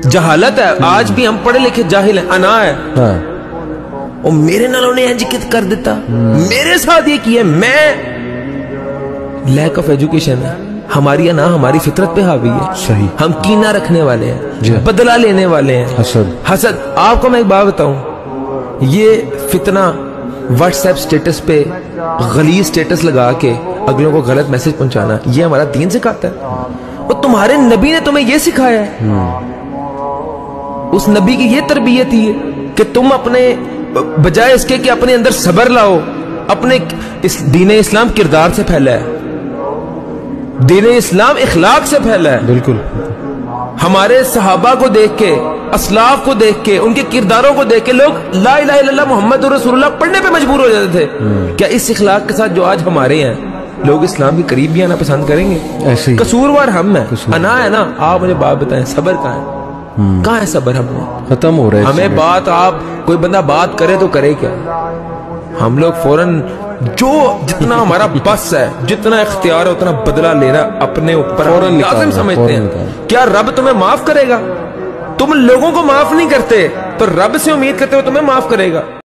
جہالت ہے. آج بھی ہم پڑھے لکھے جاہل ہیں, انا ہے. اور میرے نالوں نے انجکت کر دیتا, میرے ساتھ یہ کیا. میں لیک آف ایجوکیشن ہے ہماری, انا ہماری فطرت پہ حاوی ہے. صحیح. ہم کینہ رکھنے والے ہیں, بدلہ لینے والے ہیں, حسد. آپ کو میں ایک بات بتاؤں, یہ فتنہ واٹس ایپ سٹیٹس پہ غلیظ سٹیٹس لگا کے اگلوں کو غلط میسج پہنچانا, یہ ہمارا دین سکھاتا ہے. اور تمہارے نبی نے تمہیں یہ سکھایا ہے. اس نبی کی یہ تربیت ہی ہے کہ تم اپنے بجائے اس کے کہ اپنے اندر صبر لاؤ, اپنے دین اسلام کردار سے پھیلا ہے, دین اسلام اخلاق سے پھیلا ہے. بالکل. ہمارے صحابہ کو دیکھ کے, اسلاف کو دیکھ کے, ان کے کرداروں کو دیکھ کے لوگ لا الہ الا اللہ محمد رسول اللہ پڑھنے پہ مجبور ہو جاتے تھے. کیا اس اخلاق کے ساتھ جو آج ہمارے ہیں لوگ اسلام کے قریب بھی آنا پسند کریں گے؟ ایسے ہی قصوروار ہم ہیں. انا ہے نا. آپ مجھے بات بتائیں, صبر کہاں ہے؟ کہاں ہے صبر؟ ہم نے ختم ہو رہا ہے. ہمیں بات, آپ کوئی بندہ بات کرے تو کرے کیا, ہم لوگ فوراً جو جتنا ہمارا بس ہے, جتنا اختیار ہے, اتنا بدلہ لینا اپنے اوپر لازم سمجھتے ہیں. کیا رب تمہیں معاف کرے گا؟ تم لوگوں کو معاف نہیں کرتے تو رب سے امید کرتے ہو تمہیں معاف کرے گا؟